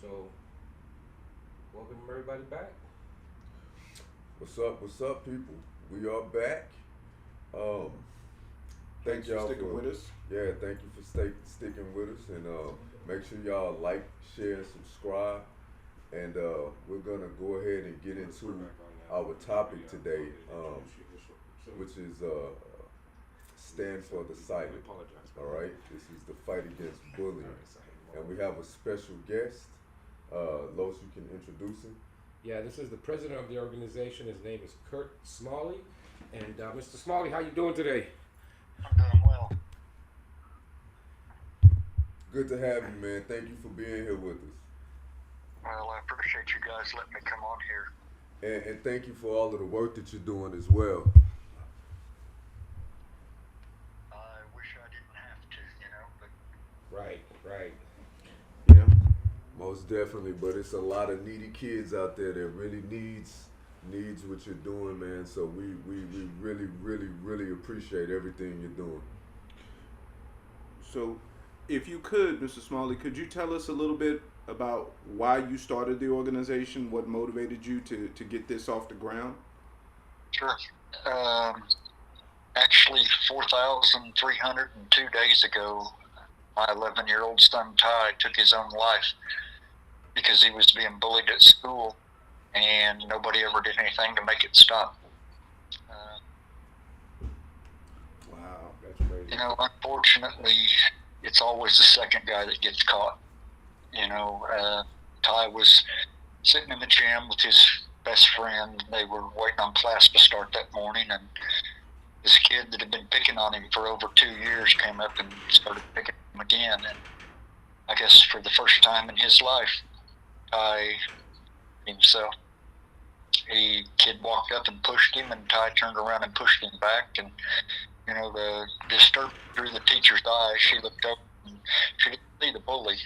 So, welcome everybody back. What's up, people? We are back. Um, thank Thanks for y'all sticking for with us. thank you for sticking with us, and make sure y'all like, share, and subscribe. And we're gonna go ahead and get into our topic today, which is stand for the silent. All right, this is the fight against bullying, and we have a special guest. Los, you can introduce him. Yeah, this is the president of the organization. His name is Kirk Smalley. And Mr. Smalley, how you doing today? I'm doing well. Good to have you, man. Thank you for being here with us. Well, I appreciate you guys letting me come on here. And thank you for all of the work that you're doing as well. I wish I didn't have to, but Right, right. Yeah. Most definitely, but it's a lot of needy kids out there that really needs what you're doing, man. So we really appreciate everything you're doing. So, if you could, Mr. Smalley, could you tell us a little bit about why you started the organization? What motivated you to get this off the ground? sure. Um, Actually, 4,302 days ago, my 11-year-old son Ty took his own life because he was being bullied at school, and nobody ever did anything to make it stop. Uh, Wow. That's crazy. Unfortunately, it's always the second guy that gets caught. Ty was sitting in the gym with his best friend. They were waiting on class to start that morning, and this kid that had been picking on him for over 2 years came up and started picking him again. And I guess for the first time in his life, Ty himself, kid walked up and pushed him, and Ty turned around and pushed him back. And the disturbance through the teacher's eyes. She looked up and she didn't see the bully.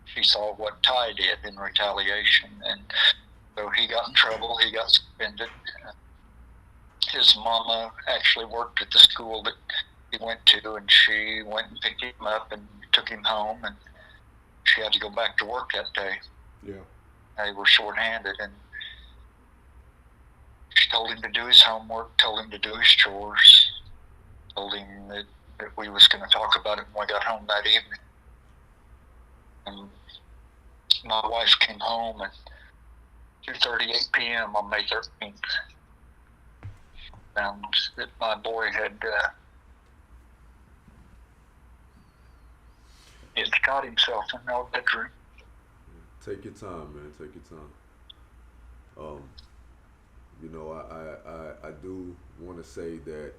She saw what Ty did in retaliation, and so he got in trouble. He got suspended. His mama actually worked at the school that he went to, and she went and picked him up and took him home, and she had to go back to work that day. Yeah. They were shorthanded, and she told him to do his homework, told him to do his chores, told him that we was going to talk about it when we got home that evening. And my wife came home at 2:38 p.m. on May 13th. Found that my boy had shot himself in our bedroom. Take your time, man. Take your time. Um, I do want to say that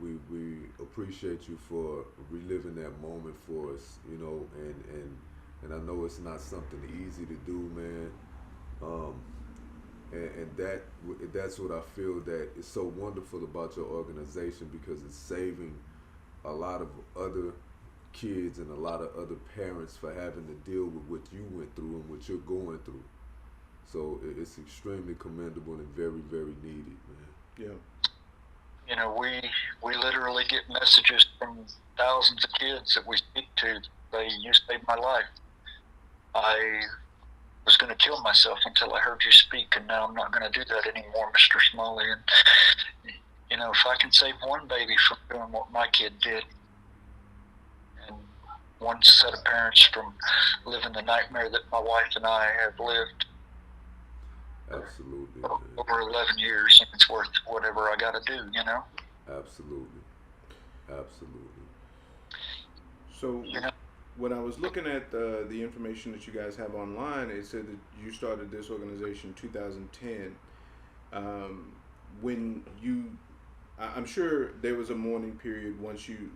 we appreciate you for reliving that moment for us. And I know it's not something easy to do, man. Um, and that's what I feel that is so wonderful about your organization, because it's saving a lot of other kids and a lot of other parents for having to deal with what you went through and what you're going through. So it's extremely commendable and very needed, man. Yeah. We literally get messages from thousands of kids that we speak to. Say, "You saved my life. I was going to kill myself until I heard you speak, and now I'm not going to do that anymore, Mr. Smalley." And if I can save one baby from doing what my kid did, and one set of parents from living the nightmare that my wife and I have lived Absolutely, for man. over 11 years, it's worth whatever I got to do. Absolutely. Absolutely. So, You know, when I was looking at the information that you guys have online, it said that you started this organization in 2010. When I'm sure there was a mourning period once you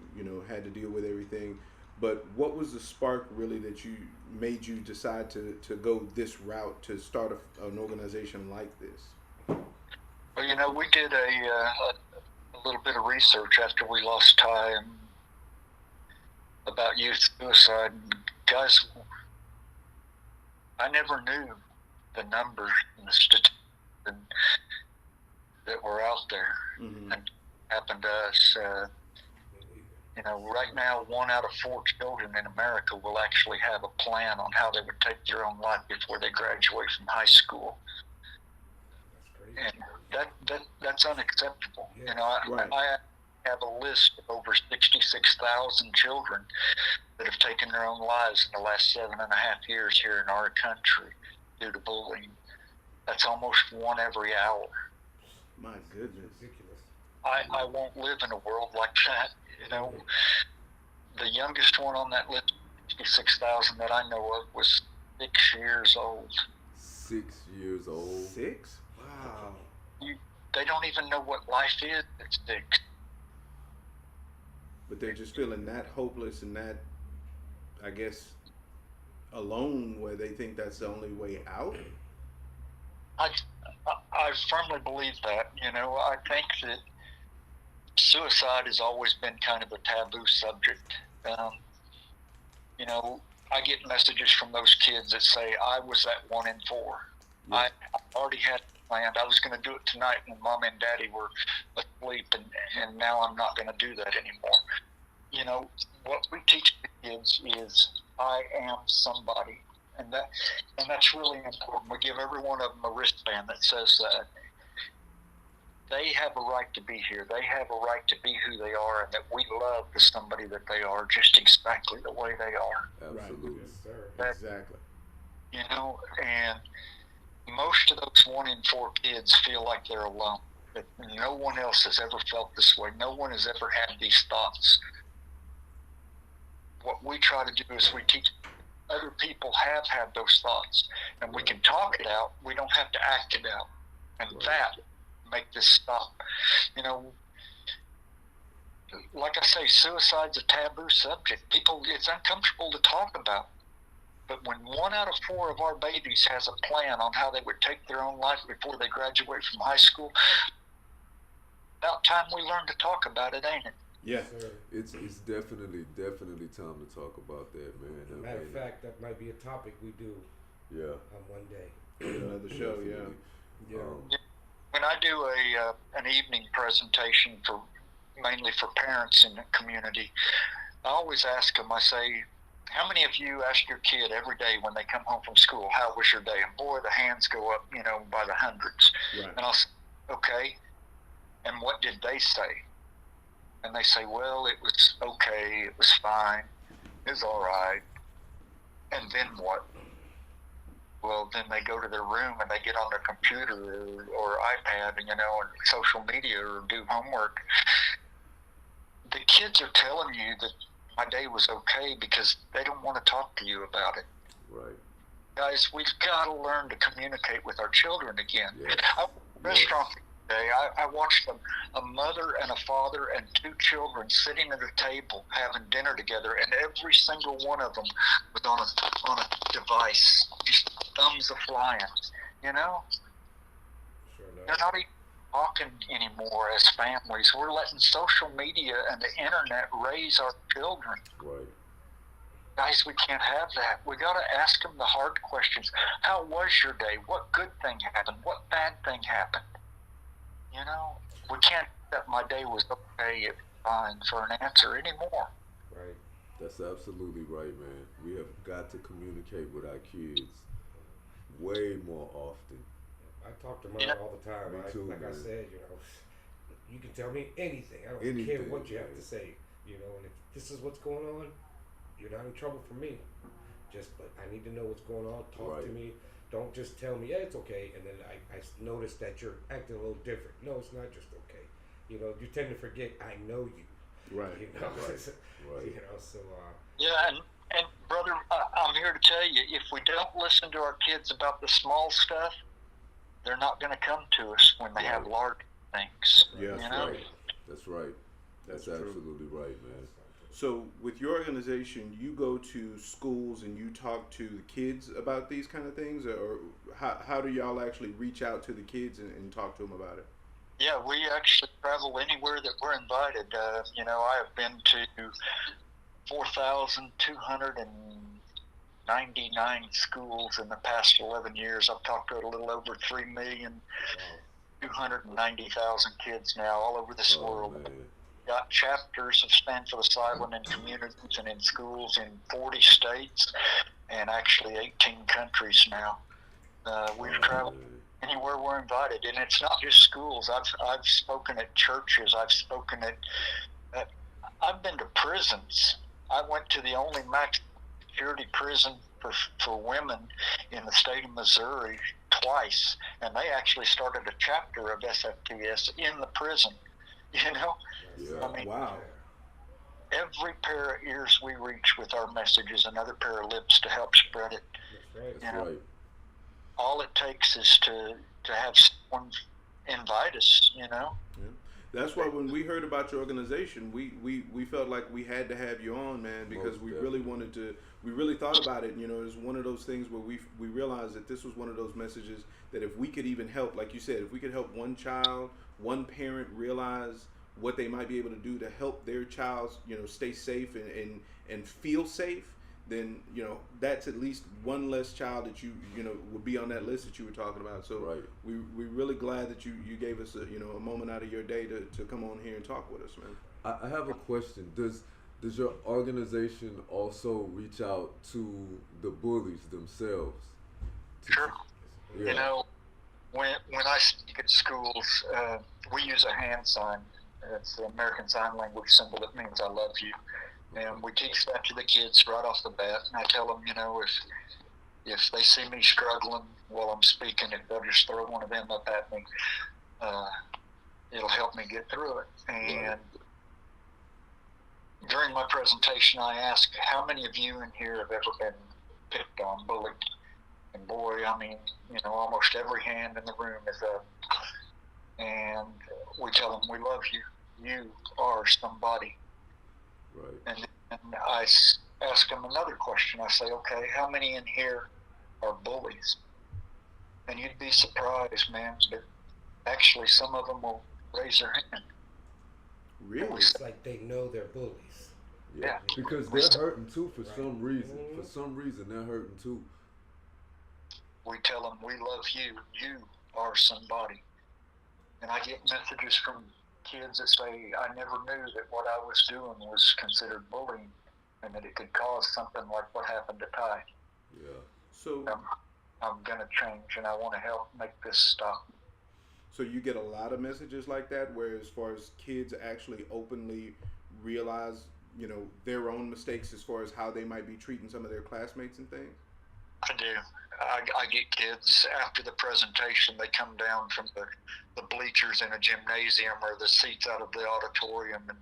had to deal with everything, but what was the spark really that you made you decide to go this route, to start an organization like this? well, we did a little bit of research after we lost Ty about youth suicide. And guys, I never knew the numbers and the statistics that were out there Mm-hmm. and happened to us. You know, right now, 1 out of 4 children in America will actually have a plan on how they would take their own life before they graduate from high school. That's crazy. And that's unacceptable. Yeah. You know, Right. I have a list of over 66,000 children that have taken their own lives in the last 7.5 years here in our country due to bullying. That's almost 1 every hour. My goodness. Ridiculous. I won't live in a world like that. You know, the youngest one on that list, 66,000 that I know of, was 6 years old. 6 years old. 6? Wow. They don't even know what life is at 6. But they're just feeling that hopeless and that, I guess, alone, where they think that's the only way out. I firmly believe that. You know, I think that suicide has always been kind of a taboo subject. You know, I get messages from those kids that say, I was that 1 in 4. Yeah. I already had planned. I was going to do it tonight when Mom and Daddy were asleep, and now I'm not going to do that anymore. You know, what we teach the kids is, I am somebody. And that's really important. We give every one of them a wristband that says that. They have a right to be here. They have a right to be who they are, and that we love the somebody that they are, just exactly the way they are. Absolutely. Yes, sir. Exactly. You know, and most of those 1 in 4 kids feel like they're alone. That no one else has ever felt this way. No one has ever had these thoughts. What we try to do is we teach other people have had those thoughts, and we can talk it out. We don't have to act it out, and that make this stop. You know, like I say, suicide's a taboo subject. It's uncomfortable to talk about. But when 1 out of 4 of our babies has a plan on how they would take their own life before they graduate from high school, about time we learn to talk about it, ain't it? Yeah. Yes, sir. It's definitely time to talk about that, man. Matter of fact, that might be a topic we do Yeah. on one day. Another show, yeah. Definitely. Yeah. When I do an evening presentation mainly for parents in the community, I always ask them, I say, how many of you ask your kid every day when they come home from school, how was your day? And boy, the hands go up, you know, by the hundreds. Right. And I'll say, okay, and what did they say? And they say, well, it was okay, it was fine, it was all right. And then what? Well, then they go to their room and they get on their computer or iPad, and, you know, and social media or do homework. The kids are telling you that my day was okay because they don't want to talk to you about it. Right. Guys, we've got to learn to communicate with our children again. Yeah. I went to a restaurant today. I watched a mother and a father and 2 children sitting at a table having dinner together, and every single one of them was on a device, just thumbs are flying. You know, Sure they're enough. not even talking anymore as families. We're letting social media and the internet raise our children. Right. Guys, we can't have that. We got to ask them the hard questions. How was your day? What good thing happened? What bad thing happened? You know, we can't accept my day was okay, it's fine for an answer anymore. Right. That's absolutely right, man. We have got to communicate with our kids way more often. I talk to mine all the time. Me too, like I man. said, you know, you can tell me anything. I don't care Anything, what you have man. to say. You know, and if this is what's going on, you're not in trouble for me. But I need to know what's going on. Talk to Right. me. Don't just tell me, yeah, it's okay, and then I notice that you're acting a little different. No, it's not just okay. You know, you tend to forget I know you. Right. You know, Right. you know. So Yeah, and brother, I'm here to tell you, if we don't listen to our kids about the small stuff, they're not going to come to us when they have large things. Yeah. You know? Right. That's right. That's That's true. absolutely right, man. So, with your organization, you go to schools and you talk to the kids about these kind of things, or how do y'all actually reach out to the kids and talk to them about it? Yeah, we actually travel anywhere that we're invited. You know, I have been to 4,299 schools in the past 11 years. I've talked to a little over 3,290,000 kids now all over this world. Man. got chapters of Stand for the Silent in communities and in schools in 40 states and actually 18 countries now. We've traveled anywhere we're invited, and it's not just schools. I've spoken at churches. I've been to prisons. I went to the only maximum security prison for women in the state of Missouri twice, and they actually started a chapter of SFTS in the prison. You know, Yeah. I mean, Wow. every pair of ears we reach with our message is another pair of lips to help spread it. That's right. That's right. All it takes is to have someone invite us. You know. Yeah. That's why when we heard about your organization, we felt like we had to have you on, man, because Most we really wanted to. We really thought about it. You know, it's one of those things where we realized that this was one of those messages that if we could even help, like you said, if we could help one child, one parent realize what they might be able to do to help their child, you know, stay safe and feel safe, then, you know, that's at least one less child that you know would be on that list that you were talking about. So Right. we're really glad that you gave us a moment out of your day to come on here and talk with us, man. I have a question. Does your organization also reach out to the bullies themselves? Sure. Yeah. You know, when I speak at schools, we use a hand sign. It's the American Sign Language symbol that means I love you. And we teach that to the kids right off the bat. And I tell them, you know, if they see me struggling while I'm speaking, if they'll just throw one of them up at me, it'll help me get through it. And during my presentation, I ask, how many of you in here have ever been picked on, bullied? And boy, I mean, you know, almost every hand in the room is up. And we tell them, we love you. You are somebody. Right. And I ask them another question. I say, okay, how many in here are bullies? And you'd be surprised, man, but actually some of them will raise their hand. Really? It's like they know they're bullies. Yeah. Because they're hurting too for Right. some reason. Mhm. For some reason, they're hurting too. We tell them, we love you. You are somebody. And I get messages from kids that say, I never knew that what I was doing was considered bullying and that it could cause something like what happened to Ty. Yeah. So I'm going to change and I want to help make this stop. So you get a lot of messages like that, where as far as kids actually openly realize, you know, their own mistakes as far as how they might be treating some of their classmates and things? I do. I get kids after the presentation, they come down from the bleachers in a gymnasium or the seats out of the auditorium and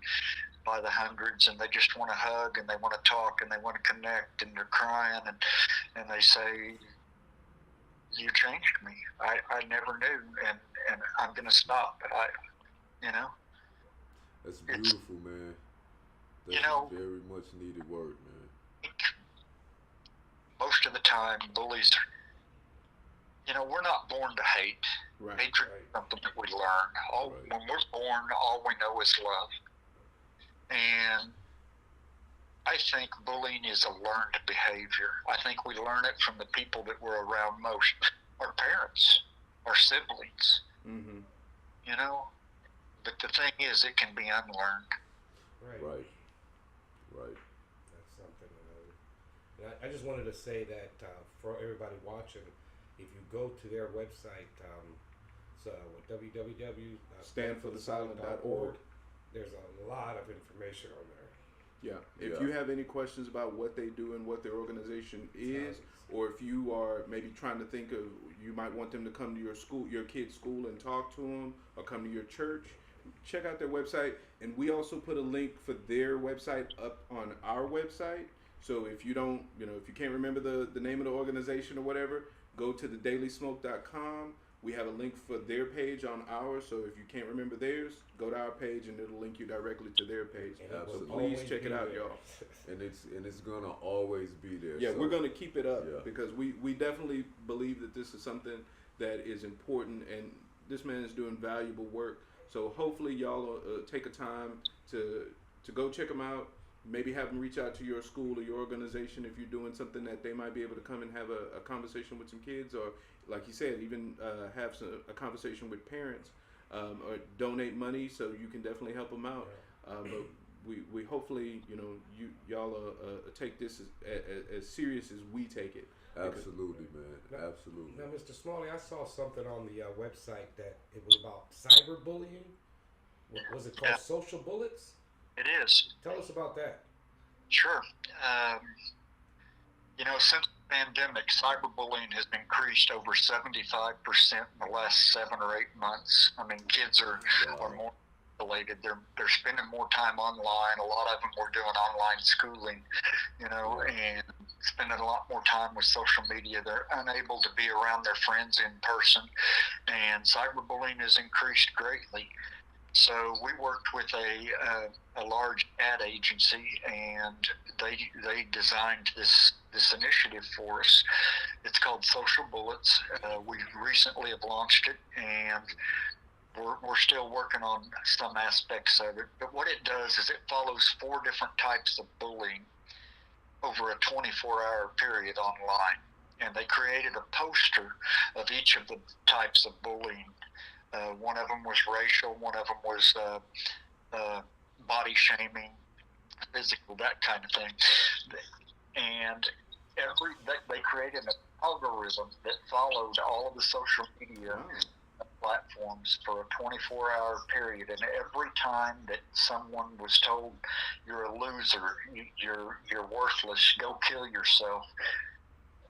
by the hundreds, and they just want to hug and they want to talk and they want to connect, and they're crying and they say, you changed me. I never knew, and I'm going to stop. But you know. That's beautiful, man. That's You know, very much needed word, man. Most of the time, bullies, you know, we're not born to hate. Right. Hatred is something that we learn. When we're born, all we know is love. And I think bullying is a learned behavior. I think we learn it from the people that we're around most. Our parents, our siblings, Mm-hmm. you know. But the thing is, it can be unlearned. Right. That's something. And I just wanted to say that for everybody watching, if you go to their website, standforthesilent.org. There's a lot of information on there. Yeah. If Yeah. you have any questions about what they do and what their organization is, or if you are maybe trying to think of, you might want them to come to your school, your kid's school, and talk to them, or come to your church, check out their website. And we also put a link for their website up on our website. So if you don't, you know, if you can't remember the name of the organization or whatever, go to thedailysmoke.com. We have a link for their page on ours, so if you can't remember theirs, go to our page and it'll link you directly to their page. And So it will please always check be it out, there. y'all. And it's gonna always be there. Yeah, so, we're gonna keep it up Yeah. because we definitely believe that this is something that is important, and this man is doing valuable work. So hopefully y'all will take a time to go check him out. Maybe have them reach out to your school or your organization if you're doing something that they might be able to come and have a conversation with some kids, or like you said, even have a conversation with parents, or donate money so you can definitely help them out. but we hopefully, y'all take this as serious as we take it. Absolutely, man. Absolutely. Now, Mr. Smalley, I saw something on the website that it was about cyberbullying. Was it called social bullets? It is. Tell us about that. Sure. Since the pandemic, cyberbullying has increased over 75% in the last 7 or 8 months. I mean, kids are more related. They're spending more time online. A lot of them were doing online schooling, and spending a lot more time with social media. They're unable to be around their friends in person, and cyberbullying has increased greatly. So we worked with a large ad agency, and they designed this initiative for us. It's called Social Bullets. We recently have launched it, and we're still working on some aspects of it. But what it does is it follows 4 different types of bullying over a 24-hour period online. And they created a poster of each of the types of bullying. One of them was racial, one of them was body shaming, physical, that kind of thing. And they created an algorithm that followed all of the social media platforms for a 24-hour period, and every time that someone was told, you're a loser, you're worthless, go kill yourself,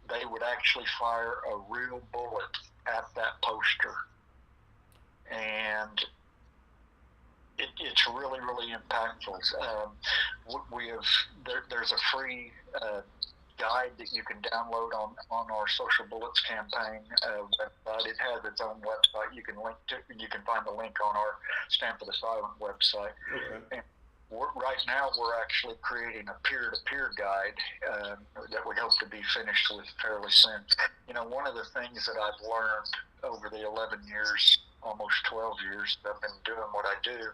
they would actually fire a real bullet at that poster. And it's really, really impactful. There's a free guide that you can download on our Social Bullets campaign website. It has its own website. You can find the link on our Stand for the Silent website. Okay. And right now we're actually creating a peer-to-peer guide that we hope to be finished with fairly soon. One of the things that I've learned over the 11 years, almost 12 years that I've been doing what I do,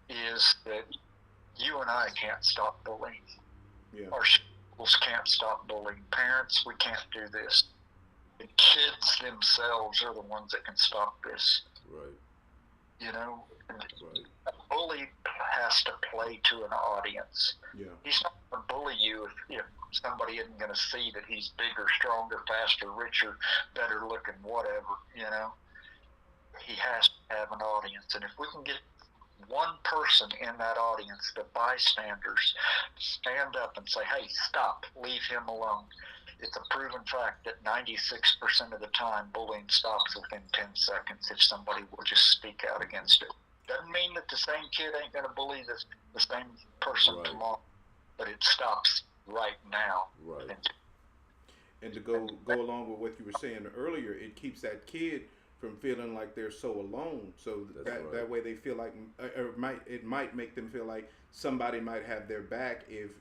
is that you and I can't stop bullying. Yeah. Our schools can't stop bullying. Parents, we can't do this. The kids themselves are the ones that can stop this. Right. Right. A bully has to play to an audience. Yeah. He's not going to bully you if somebody isn't going to see that he's bigger, stronger, faster, richer, better looking, whatever, He has to have an audience. And if we can get one person in that audience, the bystanders, stand up and say, hey, stop, leave him alone. It's a proven fact that 96% of the time bullying stops within 10 seconds if somebody will just speak out against it. Doesn't mean that the same kid ain't going to bully the same person tomorrow, but it stops right now. Right. And to go along with what you were saying earlier, it keeps that kid from feeling like they're so alone. So that way they feel like, it might make them feel like somebody might have their back if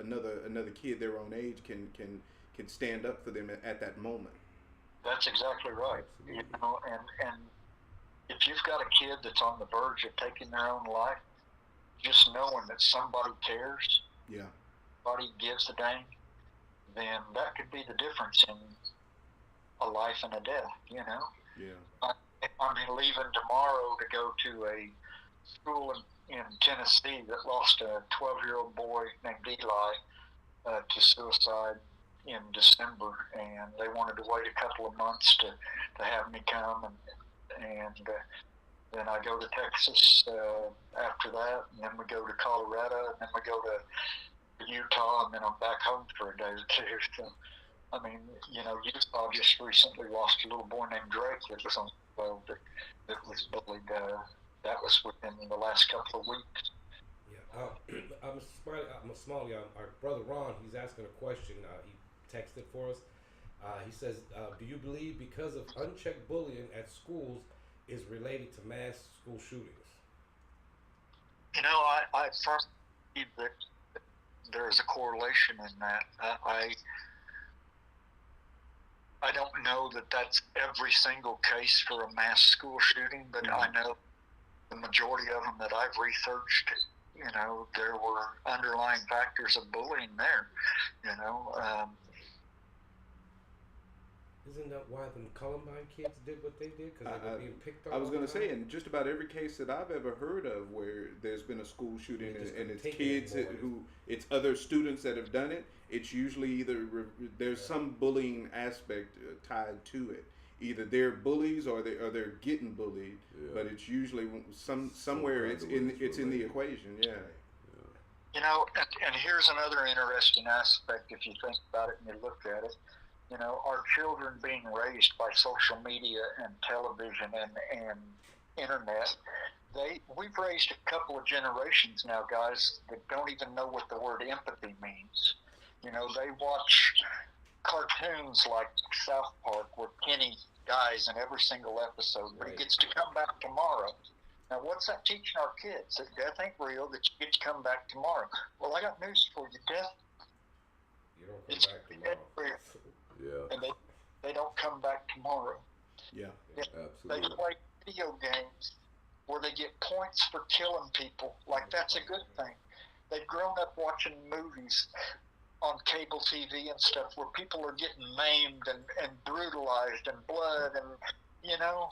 another kid their own age can stand up for them at that moment. That's exactly right. And if you've got a kid that's on the verge of taking their own life, just knowing that somebody cares, somebody gives a dang, then that could be the difference in a life and a death. Yeah. I'm leaving tomorrow to go to a school in Tennessee that lost a 12-year-old boy named Eli to suicide in December, and they wanted to wait a couple of months to have me come, and then I go to Texas after that, and then we go to Colorado, and then we go to Utah, and then I'm back home for a day or two. So, Utah just recently lost a little boy named Drake that was on 12 that was bullied. That was within the last couple of weeks. Yeah. Mr. Smalley, our brother Ron, he's asking a question. He texted for us. He says, do you believe because of unchecked bullying at schools is related to mass school shootings? I firmly believe that there's a correlation in that. I don't know that that's every single case for a mass school shooting, but I know the majority of them that I've researched, there were underlying factors of bullying there, Isn't that why the Columbine kids did what they did? Because they were being picked on. I was all going the to say, time? in just about every case that I've ever heard of where there's been a school shooting They just and couldn't it's take it kids anymore. it's other students that have done it, it's usually either there's some bullying aspect tied to it. Either they're bullies or they're getting bullied, Yeah. but it's usually somewhere kind it's of way in it's it's in the related. equation. Yeah. You know, and here's another interesting aspect if you think about it and you look at it. You know, our children being raised by social media and television and internet, we've raised a couple of generations now, guys, that don't even know what the word empathy means. You know, they watch cartoons like South Park where Kenny dies in every single episode, but he Right. gets to come back tomorrow. Now, what's that teaching our kids? That death ain't real, that you get to come back tomorrow. Well, I got news for you. Death You don't come is back tomorrow. real, Yeah, and they don't come back tomorrow. Yeah. They absolutely. play video games where they get points for killing people. Like, that's a good thing. They've grown up watching movies on cable TV and stuff where people are getting maimed and brutalized and blood and, you know,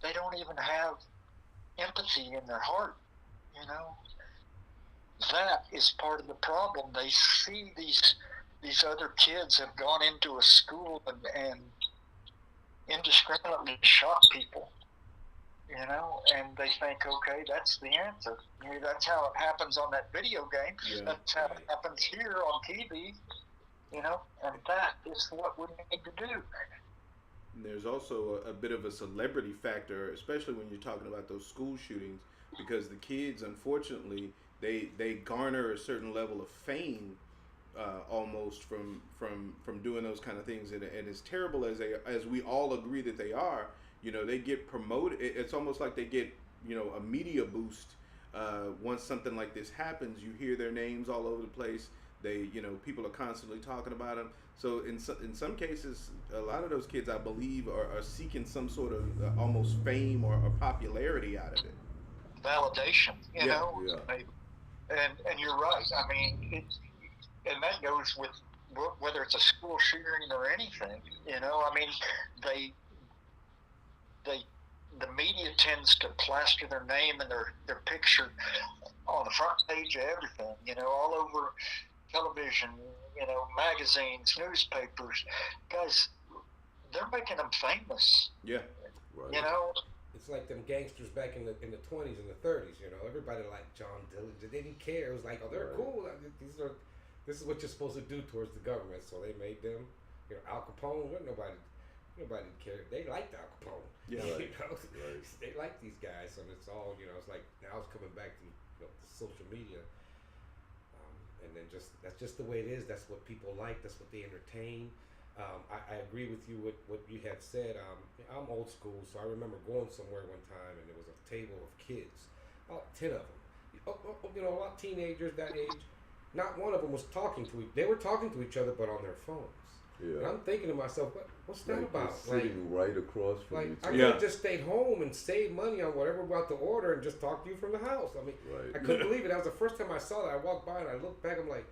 they don't even have empathy in their heart, you know. That is part of the problem. They see these other kids have gone into a school and indiscriminately shot people, you know, and they think, okay, that's the answer. I mean, that's how it happens on that video game. Yeah. That's how it happens here on TV, you know, and that is what we need to do. And there's also a bit of a celebrity factor, especially when you're talking about those school shootings, because the kids, unfortunately, they garner a certain level of fame, almost from doing those kind of things, and as terrible as we all agree that they are, you know, they get promoted. It's almost like they get, you know, a media boost once something like this happens. You hear their names all over the place. They, you know, people are constantly talking about them. So in some cases, a lot of those kids, I believe, are seeking some sort of almost fame or popularity out of it. Validation, you Yeah, know. yeah. And you're right. I mean, and that goes with whether it's a school shooting or anything. You know, I mean, the media tends to plaster their name and their picture on the front page of everything. You know, all over television. You know, magazines, newspapers. Guys, they're making them famous. Yeah. Right. You know. It's like them gangsters back in the 20s and the 30s. You know, everybody liked John Dillinger. They didn't care. It was like, oh, they're Right. cool. This is what you're supposed to do towards the government. So they made them. You know, Al Capone. Nobody cared. They liked Al Capone. Yeah. You Right. know, Right. they like these guys. So it's all, you know. It's like now it's coming back to, you know, social media. And then that's just the way it is. That's what people like. That's what they entertain. I agree with you with what you had said. I'm old school, so I remember going somewhere one time and there was a table of kids, about 10 of them. You know, a lot of teenagers that age. Not one of them was talking to They were talking to each other, but on their phones. And Yeah. I'm thinking to myself, what's that Like about? they're sitting right across from Like each I other. could have just stayed home and saved money on whatever we're about to order and just talk to you from the house. I mean, Right. I couldn't believe it. That was the first time I saw that. I walked by and I looked back. I'm like,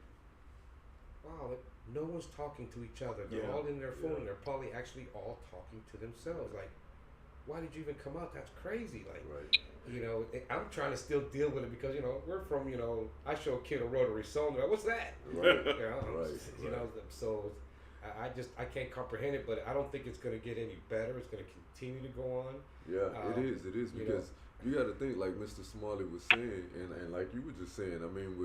wow, no one's talking to each other. They're Yeah. all in their phone. Yeah. They're probably actually all talking to themselves. Like, why did you even come out? That's crazy. Like, Right. you know, I'm trying to still deal with it because, you know, we're from, you know, I show a kid a rotary cylinder. What's that? Right. You know, Right. you know, so I can't comprehend it, but I don't think it's going to get any better. It's going to continue to go on. Yeah, it is you because you got to think like Mr. Smalley was saying, and like you were just saying. I mean,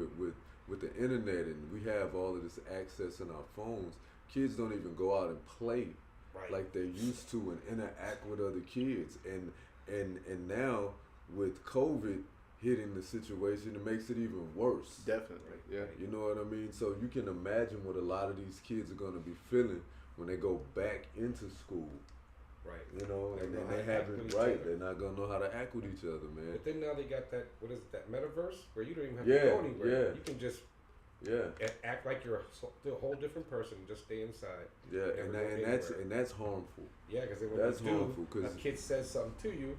with the internet and we have all of this access in our phones, kids don't even go out and play Right. like they used to and interact with other kids. And now with COVID hitting the situation, it makes it even worse. Definitely. Yeah. You know what I mean? So you can imagine what a lot of these kids are going to be feeling when they go back into school. Right. You know, They and don't then know they how to act with haven't each right. other. They're not gonna know how to act with each other, man. But then now they got that, what is it, that metaverse where you don't even have Yeah, to go anywhere. yeah. You can just Yeah, act like you're a whole different person and just stay inside. yeah, Never and go that's anywhere. and that's harmful. Yeah, because when That's you do, harmful, 'cause- a kid says something to you,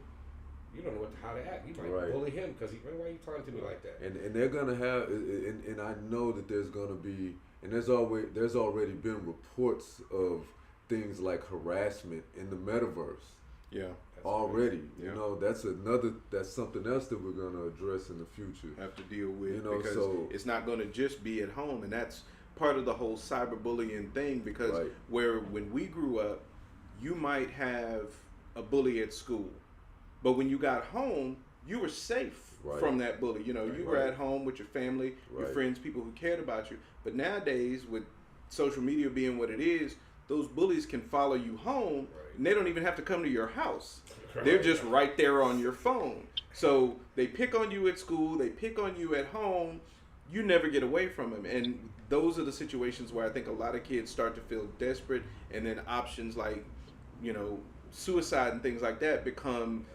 you don't know how to act. You might Right. bully him because why are you talking to me like that? And they're gonna have, and I know that there's gonna be, and there's already been reports of things like harassment in the metaverse. Yeah. Already, Yeah. you know, that's something else that we're gonna address in the future. Have to deal with, you know, because so it's not going to just be at home, and that's part of the whole cyberbullying thing. Because right. where when we grew up, you might have a bully at school, but when you got home, you were safe right. from that bully. You know, you were right. at home with your family, your right. friends, people who cared about you. But nowadays, with social media being what it is, those bullies can follow you home, right. and they don't even have to come to your house. Right. They're just right there on your phone. So they pick on you at school, they pick on you at home. You never get away from them. And those are the situations where I think a lot of kids start to feel desperate, and then options like, you know, suicide and things like that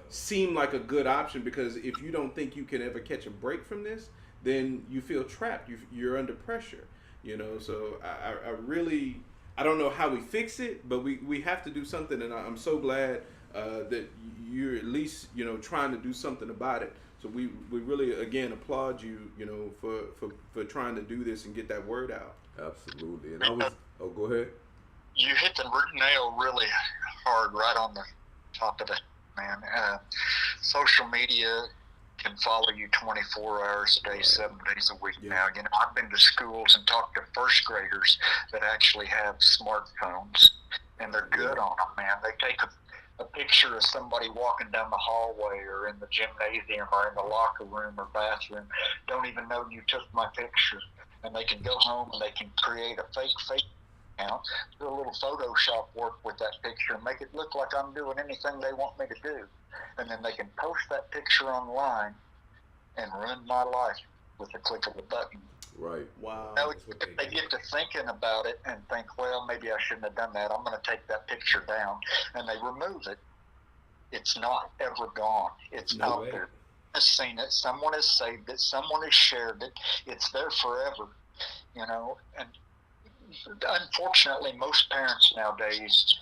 seem like a good option, because if you don't think you can ever catch a break from this, then you feel trapped. You're under pressure, you know. So I don't know how we fix it, but we have to do something, and I'm so glad that you're at least, you know, trying to do something about it. So we really, again, applaud you, you know, for trying to do this and get that word out. Absolutely. And go ahead. You hit the nail really hard right on the top of it, man. Social media can follow you 24 hours a day, 7 days a week now. You know, I've been to schools and talked to first graders that actually have smartphones, and they're good on them, man. They take a picture of somebody walking down the hallway or in the gymnasium or in the locker room or bathroom, don't even know you took my picture, and they can go home and they can create a fake account, do a little Photoshop work with that picture and make it look like I'm doing anything they want me to do, and then they can post that picture online and ruin my life with a click of a button. Right. Wow. Now, if they get to thinking about it and think, well, maybe I shouldn't have done that, I'm going to take that picture down, and they remove it, it's not ever gone. It's out there. Has seen it. Someone has saved it. Someone has shared it. It's there forever, you know. And unfortunately, most parents nowadays,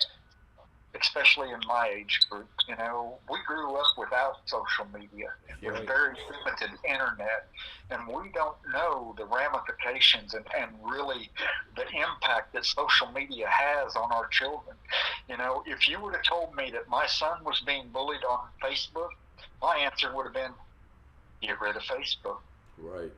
especially in my age group, you know, we grew up without social media, with very limited internet, and we don't know the ramifications and really the impact that social media has on our children. You know, if you would have told me that my son was being bullied on Facebook, my answer would have been, get rid of Facebook. Right.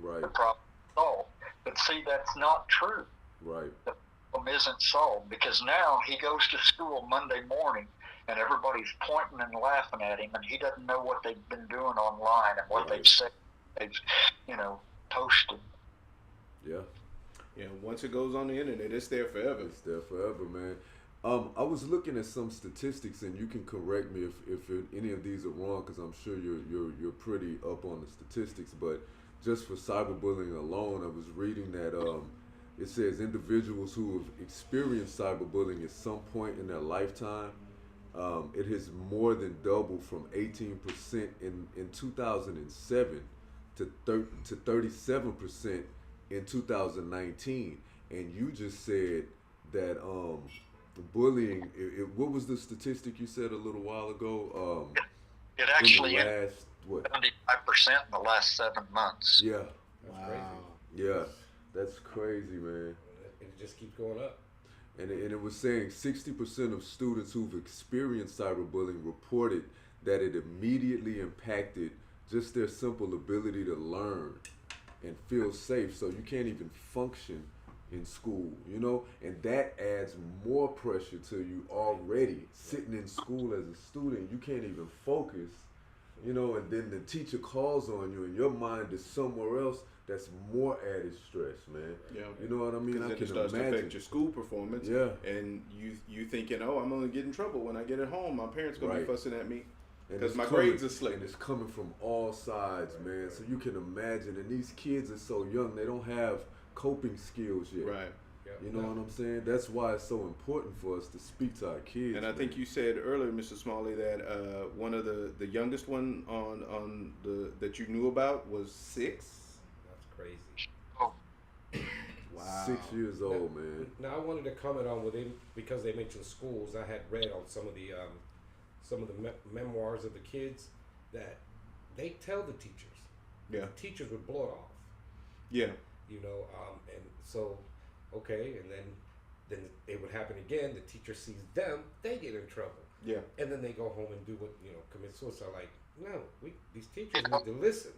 The problem is solved. But see, that's not true. Right. The problem isn't solved, because now he goes to school Monday morning and everybody's pointing and laughing at him, and he doesn't know what they've been doing online and what they've said, they've, you know, posted. Yeah. Yeah, once it goes on the internet, it's there forever. It's there forever, man. I was looking at some statistics, and you can correct me if any of these are wrong, because I'm sure you're pretty up on the statistics. But just for cyberbullying alone, I was reading that it says individuals who have experienced cyberbullying at some point in their lifetime, it has more than doubled from 18% in 2007 to 37% in 2019. And you just said that bullying, what was the statistic you said a little while ago? It actually in the last, what? 75% in the last 7 months. Yeah. That's crazy. Yeah, that's crazy, man. It just keeps going up. And it was saying 60% of students who've experienced cyberbullying reported that it immediately impacted just their simple ability to learn and feel safe. So you can't even function in school, you know, and that adds more pressure to you already. Sitting in school as a student, you can't even focus, you know, and then the teacher calls on you and your mind is somewhere else. That's more added stress, man. Yeah. You know what I mean? I Then can it starts imagine. to affect your school performance. Yeah. And you thinking, oh, I'm gonna get in trouble when I get at home. My parents gonna be fussing at me because my grades are slick. And it's coming from all sides, man. So you can imagine. And these kids are so young; they don't have coping skills yet. Right. You know what I'm saying? That's why it's so important for us to speak to our kids. And I think you said earlier, Mr. Smalley, that one of the youngest one on the that you knew about was 6. That's crazy. Wow. 6 years old, man. Now I wanted to comment on because they mentioned schools. I had read on some of the memoirs of the kids that they tell the teachers. Yeah. The teachers would blow it off. Yeah. You know, and so, okay, and then Then it would happen again. The teacher sees them, they get in trouble. Yeah. And then they go home and do what, commit suicide. Like, no, these teachers You know, need to listen.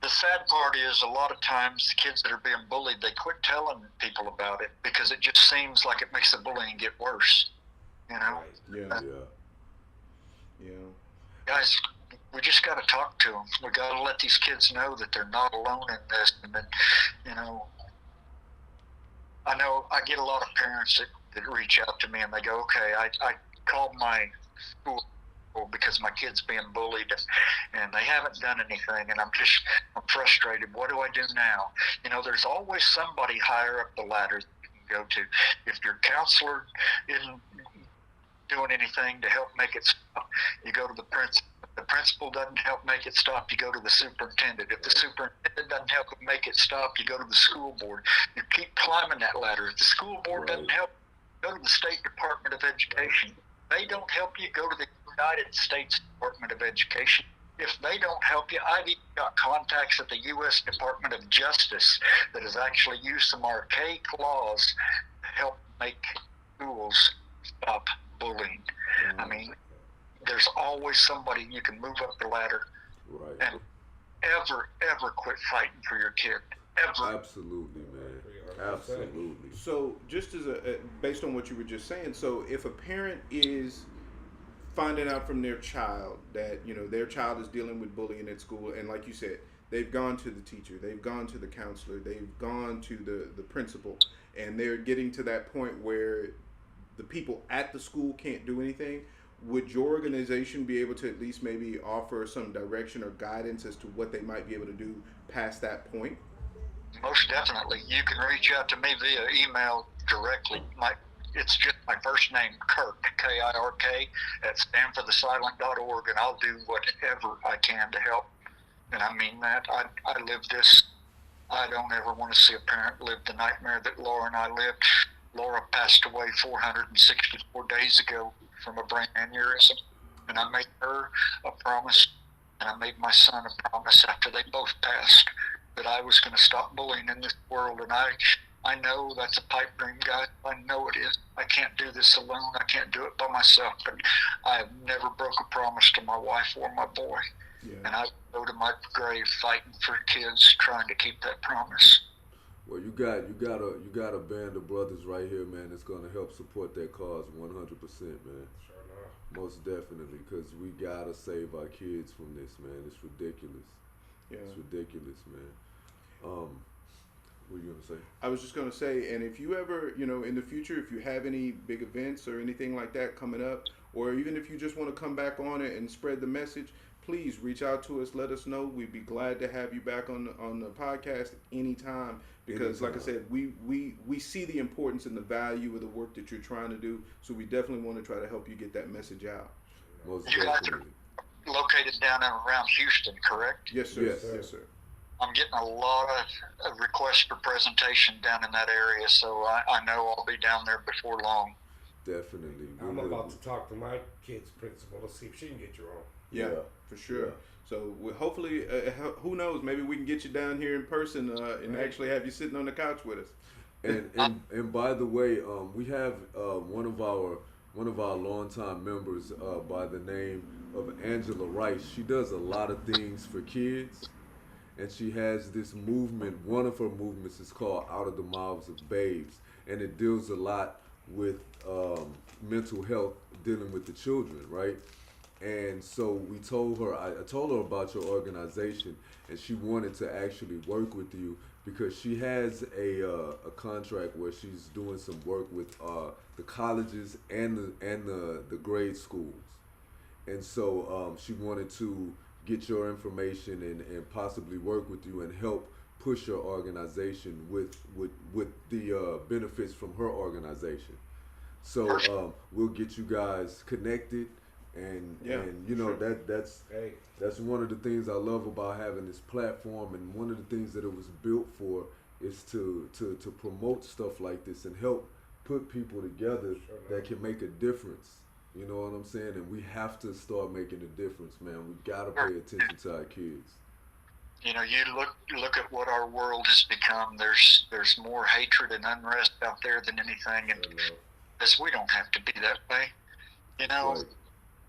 the sad part is a lot of times the kids that are being bullied, they quit telling people about it because it just seems like it makes the bullying get worse. Right. Yeah. Yeah. Guys, we just got to talk to them. We got to let these kids know that they're not alone in this, and that, I know I get a lot of parents that reach out to me and they go, okay, I called my school because my kid's being bullied and they haven't done anything, and I'm frustrated. What do I do now? There's always somebody higher up the ladder that you can go to. If your counselor isn't doing anything to help make it stop, you go to the principal. If the principal doesn't help make it stop, you go to the superintendent. If the superintendent doesn't help make it stop, you go to the school board. You keep climbing that ladder. If the school board doesn't help, go to the State Department of Education. If they don't help you, go to the United States Department of Education. If they don't help you, I've even got contacts at the U.S. Department of Justice that has actually used some archaic laws to help make schools stop bullying. I mean, there's always somebody you can move up the ladder. Right. And ever quit fighting for your kid. Ever. Absolutely, man. Absolutely. So, just as based on what you were just saying, so if a parent is finding out from their child that their child is dealing with bullying at school, and like you said, they've gone to the teacher, they've gone to the counselor, they've gone to the principal, and they're getting to that point where the people at the school can't do anything, would your organization be able to at least maybe offer some direction or guidance as to what they might be able to do past that point? Most definitely. You can reach out to me via email directly. It's just my first name, Kirk, K-I-R-K, at standforthesilent.org, and I'll do whatever I can to help. And I mean that. I live this. I don't ever want to see a parent live the nightmare that Laura and I lived. Laura passed away 464 days ago from a brain aneurysm, and I made her a promise, and I made my son a promise after they both passed that I was going to stop bullying in this world. And I know that's a pipe dream, guys. I know it is. I can't do this alone. I can't do it by myself. But I have never broke a promise to my wife or my boy. Yeah. And I go to my grave fighting for kids, trying to keep that promise. Well, you got a band of brothers right here, man, that's gonna help support that cause 100%, man. Sure enough. Most definitely, because we gotta save our kids from this, man. It's ridiculous. Yeah. It's ridiculous, man. What were you gonna say? I was just gonna say, and if you ever, in the future, if you have any big events or anything like that coming up, or even if you just want to come back on it and spread the message, please reach out to us. Let us know. We'd be glad to have you back on the podcast anytime. Because, like I said, we see the importance and the value of the work that you're trying to do. So we definitely want to try to help you get that message out. Most you guys are located down and around Houston, correct? Yes, sir. Yes, sir. I'm getting a lot of requests for presentation down in that area, so I know I'll be down there before long. Definitely. I'm about to talk to my kid's principal to see if she can get you on. Yeah, for sure. Yeah. So hopefully, who knows? Maybe we can get you down here in person and actually have you sitting on the couch with us. And by the way, we have one of our longtime members by the name of Angela Rice. She does a lot of things for kids, and she has this movement. One of her movements is called Out of the Mouths of Babes, and it deals a lot with mental health, dealing with the children, right? And so we told her, I told her about your organization, and she wanted to actually work with you because she has a contract where she's doing some work with the colleges and the grade schools. And so she wanted to get your information and possibly work with you and help push your organization with the benefits from her organization. So we'll get you guys connected. And that's one of the things I love about having this platform, and one of the things that it was built for is to promote stuff like this and help put people together that can make a difference. You know what I'm saying? And we have to start making a difference, man. We gotta pay attention to our kids. You know, you look at what our world has become. There's more hatred and unrest out there than anything, and as we don't have to be that way. You know, Right.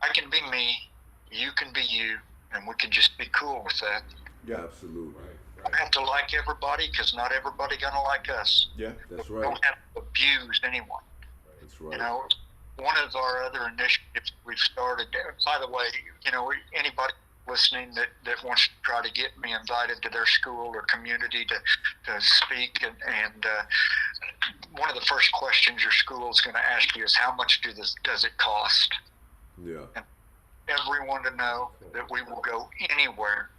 I can be me, you can be you, and we can just be cool with that. Yeah, Absolutely. Right. We don't have to like everybody because not everybody gonna like us. yeah, That's We right. don't have to abuse anyone. That's You right. know, one of our other initiatives we've started, by the way, you know, anybody listening that wants to try to get me invited to their school or community to speak, and one of the first questions your school is going to ask you is how much does it cost? Yeah. And everyone to know that we will go anywhere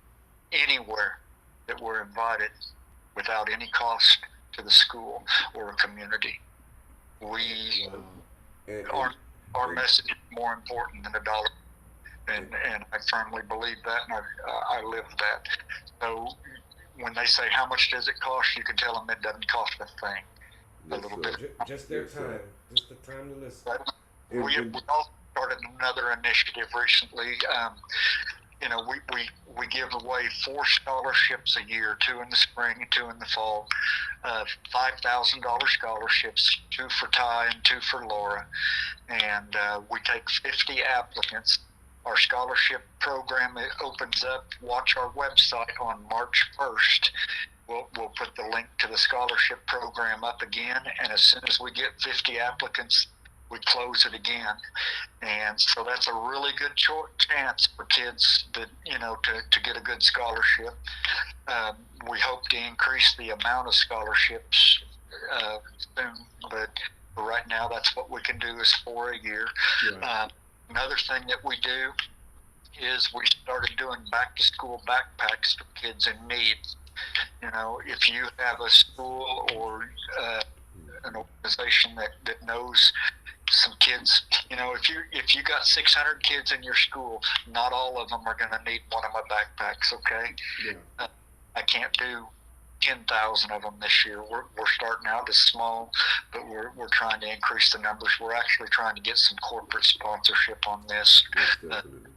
that we're invited without any cost to the school or a community. We And, our message is more important than a dollar, and I firmly believe that, and I live that. So when they say how much does it cost, you can tell them it doesn't cost a thing. yes, A little sir. bit. Just their Yes, sir. time, just the time to listen. But And- we also started another initiative recently. You know, we give away 4 scholarships a year, 2 in the spring and 2 in the fall. $5,000 scholarships, 2 for Ty and 2 for Laura, and we take 50 applicants. Our scholarship program, it opens up. Watch our website on March 1st. We'll put the link to the scholarship program up again, and as soon as we get 50 applicants, we close it again. And so that's a really good chance for kids that, you know, to get a good scholarship. We hope to increase the amount of scholarships soon, but for right now, that's what we can do is 4 a year. right. Another thing that we do is we started doing back to school backpacks for kids in need. You know, if you have a school or an organization that knows some kids, you know, if you got 600 kids in your school, not all of them are going to need one of my backpacks. Okay, Yeah. I can't do 10,000 of them this year. We're starting out as small, but we're trying to increase the numbers. We're actually trying to get some corporate sponsorship on this. Yes, definitely.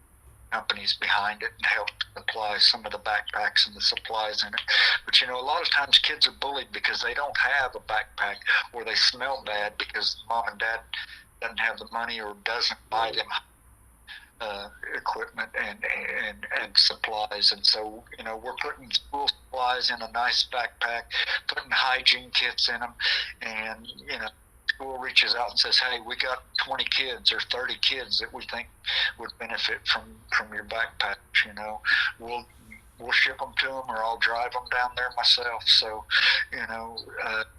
Companies behind it and help supply some of the backpacks and the supplies in it. But you know, a lot of times kids are bullied because they don't have a backpack, or they smell bad because mom and dad doesn't have the money or doesn't buy them equipment and supplies. And so, you know, we're putting school supplies in a nice backpack, putting hygiene kits in them, and you know, school reaches out and says, hey, we got 20 kids or 30 kids that we think would benefit from your backpacks. You know, we'll ship them to them, or I'll drive them down there myself. So, you know,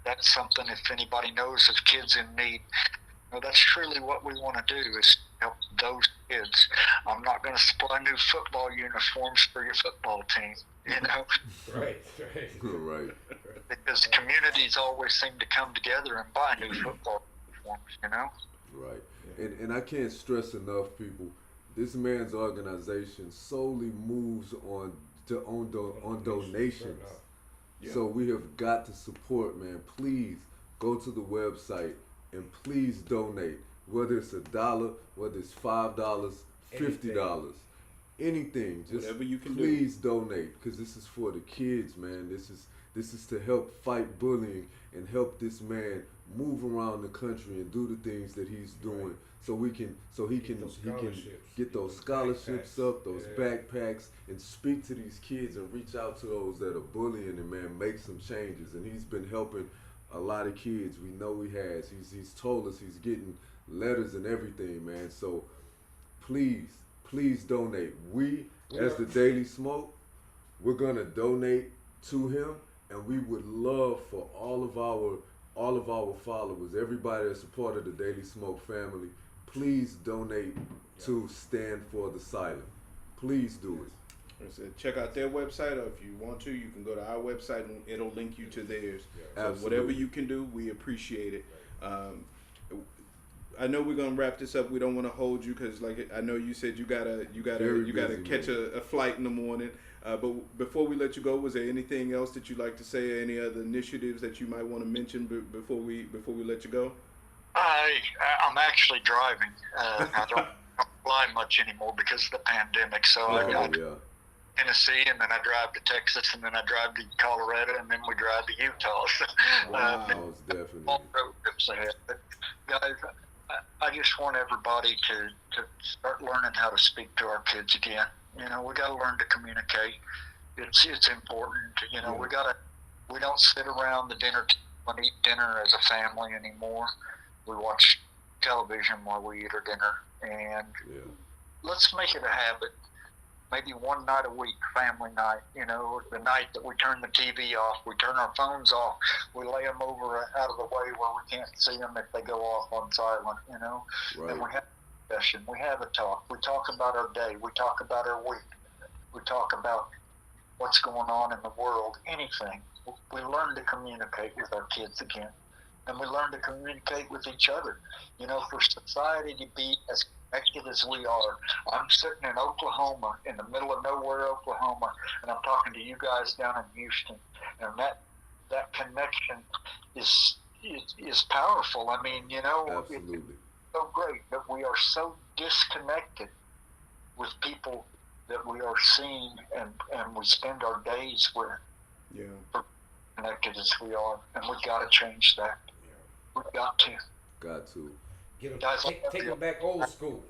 that's something, if anybody knows of kids in need, you know, that's truly what we want to do is help those kids. I'm not going to supply new football uniforms for your football team, you know. Right. Right. Because communities always seem to come together and buy new football uniforms, you know? Right. And I can't stress enough, people, this man's organization solely moves on donations. Yeah. So we have got to support, man. Please go to the website and please donate. Whether it's $1, whether it's $5, $50, anything. Just Whatever you can do. please donate, because this is for the kids, man. This is to help fight bullying and help this man move around the country and do the things that he's doing, so he can get those scholarships up, those backpacks, and speak to these kids and reach out to those that are bullying him, man. Make some changes, and he's been helping a lot of kids. We know he has. He's told us he's getting letters and everything, man. So please donate. We, as the Daily Smoke, we're gonna donate to him, and we would love for all of our followers, everybody that's a part of the Daily Smoke family, please donate to Stand for the Silent. Please do it. I said, check out their website, or if you want to, you can go to our website and it'll link you to theirs. So Absolutely. whatever you can do, we appreciate it. I know we're gonna wrap this up. We don't want to hold you because, like I know you said, you gotta Very busy, catch a flight in the morning. But before we let you go, was there anything else that you'd like to say? Any other initiatives that you might want to mention before we let you go? I'm actually driving. I don't fly much anymore because of the pandemic. So I Yeah. Tennessee, and then I drive to Texas, and then I drive to Colorado, and then we drive to Utah. So, Wow. Most definitely. all road trips ahead. But guys, I just want everybody to start learning how to speak to our kids again. You know, we got to learn to communicate. It's important. You know, we don't sit around the dinner table and eat dinner as a family anymore. We watch television while we eat our dinner, and let's make it a habit. Maybe one night a week, family night, you know, the night that we turn the TV off, we turn our phones off, we lay them over out of the way where we can't see them if they go off on silent, you know. Right. And we have a discussion, we have a talk, we talk about our day, we talk about our week, we talk about what's going on in the world, anything. We learn to communicate with our kids again, and we learn to communicate with each other. You know, for society to be as connected as we are. I'm sitting in Oklahoma, in the middle of nowhere, Oklahoma, and I'm talking to you guys down in Houston, and that connection is powerful. I mean, you know, Absolutely. It's so great that we are so disconnected with people that we are seeing and we spend our days with. Yeah. Connected as we are, and we've got to change that. We've got to. Got to. Take them back old school.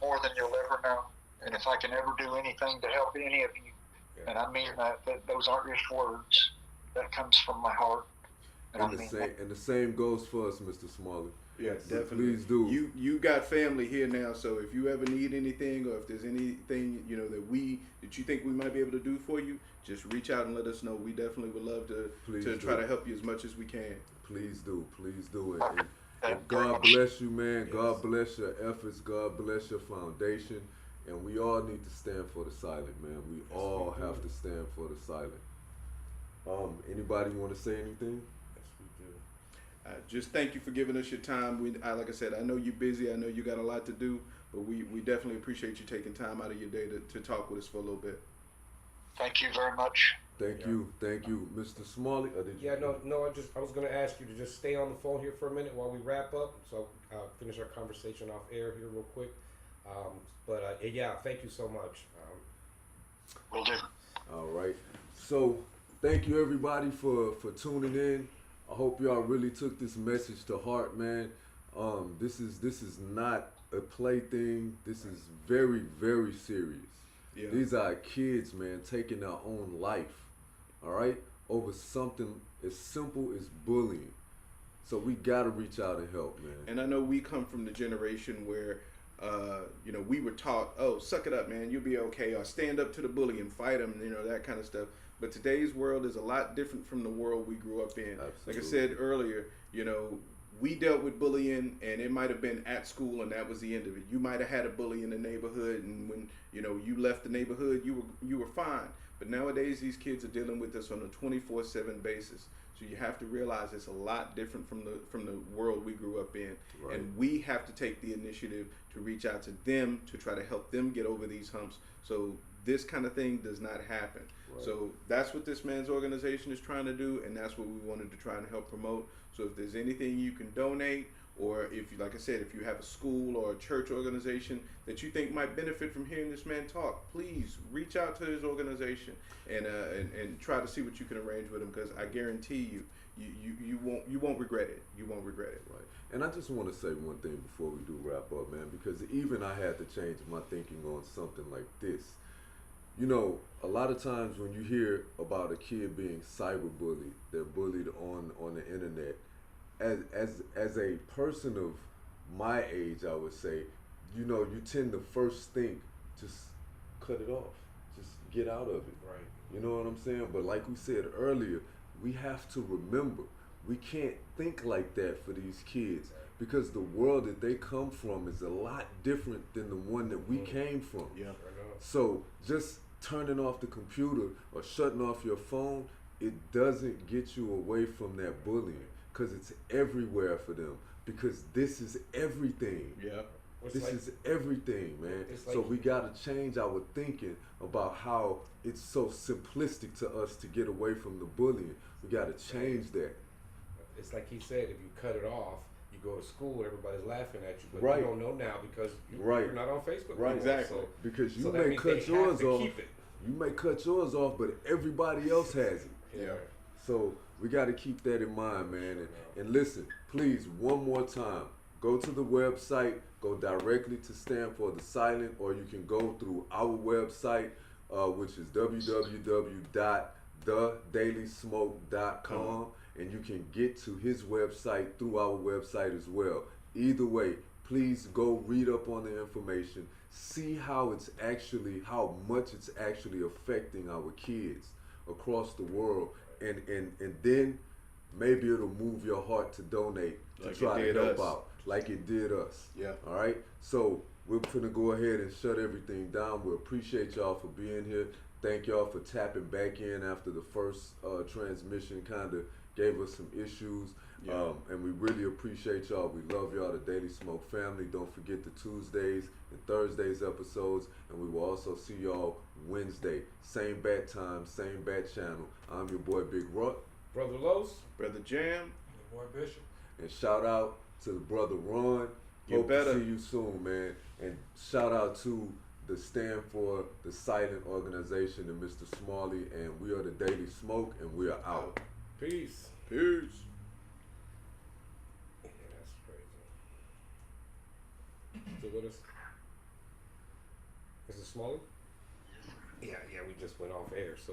More than you'll ever know. And if I can ever do anything to help any of you, and I mean that those aren't just words, that comes from my heart. And the same goes for us, Mr. Smalley. Yeah, So definitely. please do. You got family here now, so if you ever need anything, or if there's anything that you think we might be able to do for you, just reach out and let us know. We definitely would love to try to help you as much as we can. Please do it. And God bless you, man. God bless your efforts. God bless your foundation. And we all need to stand for the silent, man. We all have to stand for the silent. Anybody want to say anything? Yes, we do. Just thank you for giving us your time. Like I said, I know you're busy. I know you got a lot to do, but we definitely appreciate you taking time out of your day to talk with us for a little bit. Thank you very much. Thank you, Mr. Smalley. Or did you? No. I was going to ask you to just stay on the phone here for a minute while we wrap up, so finish our conversation off air here real quick. Thank you so much. Will do. All right. So thank you everybody for tuning in. I hope y'all really took this message to heart, man. This is not a plaything. This is very, very serious. Yeah. These are kids, man, taking their own life, all right, over something as simple as bullying. So we gotta reach out and help, man. And I know we come from the generation where, we were taught, oh, suck it up, man, you'll be okay, or stand up to the bully and fight him, that kind of stuff. But today's world is a lot different from the world we grew up in. Absolutely. Like I said earlier, we dealt with bullying, and it might have been at school, and that was the end of it. You might have had a bully in the neighborhood, and when you left the neighborhood, you were fine. But nowadays, these kids are dealing with this on a 24/7 basis. So you have to realize it's a lot different from the world we grew up in, Right. and we have to take the initiative to reach out to them to try to help them get over these humps. So this kind of thing does not happen. Right. So that's what this man's organization is trying to do, and that's what we wanted to try and help promote. So if there's anything you can donate, or if you, like I said, if you have a school or a church organization that you think might benefit from hearing this man talk, please reach out to his organization and try to see what you can arrange with him, because I guarantee you won't regret it. You won't regret it. Right. And I just want to say one thing before we do wrap up, man, because even I had to change my thinking on something like this. A lot of times when you hear about a kid being cyberbullied, they're bullied on the internet. As a person of my age, I would say, you tend to first think, just cut it off, just get out of it. Right. You know what I'm saying? But like we said earlier, we have to remember, we can't think like that for these kids, because the world that they come from is a lot different than the one that we came from. Yeah. So just turning off the computer or shutting off your phone, it doesn't get you away from that bullying, because it's everywhere for them, because this is everything. Yeah. This is everything, man. So we got to change our thinking about how it's so simplistic to us to get away from the bullying. We got to change that. It's like he said, if you cut it off, you go to school, everybody's laughing at you, but Right. you don't know now because Right. you're not on Facebook Right. anymore. Exactly. So, Because you that may means cut they have yours to off. keep it. You may cut yours off, but everybody else has it. Yeah. So we got to keep that in mind, man. And listen, please, one more time, go to the website, go directly to Stand for the Silent, or you can go through our website, which is www.thedailysmoke.com, and you can get to his website through our website as well. Either way, please go read up on the information, see how much it's actually affecting our kids across the world, and then maybe it'll move your heart to donate, to Like try it to did help us. out like it did us. Yeah. All right. So we're gonna go ahead and shut everything down. We appreciate y'all for being here. Thank y'all for tapping back in after the first transmission kind of gave us some issues. Yeah. And we really appreciate y'all. We love y'all, the Daily Smoke family. Don't forget the Tuesdays and Thursdays episodes. And we will also see y'all Wednesday. Same bat time, same bat channel. I'm your boy Big Ruck. Brother Los. Brother Jam. Boy Bishop. And shout out to the brother Ron. You Hope better. to see you soon, man. And shout out to the Stand for the Silent organization and Mr. Smalley. And we are the Daily Smoke, and we are out. Peace. Peace. Yeah, that's crazy. Still with us? Is it Smalley? Yeah, we just went off air, so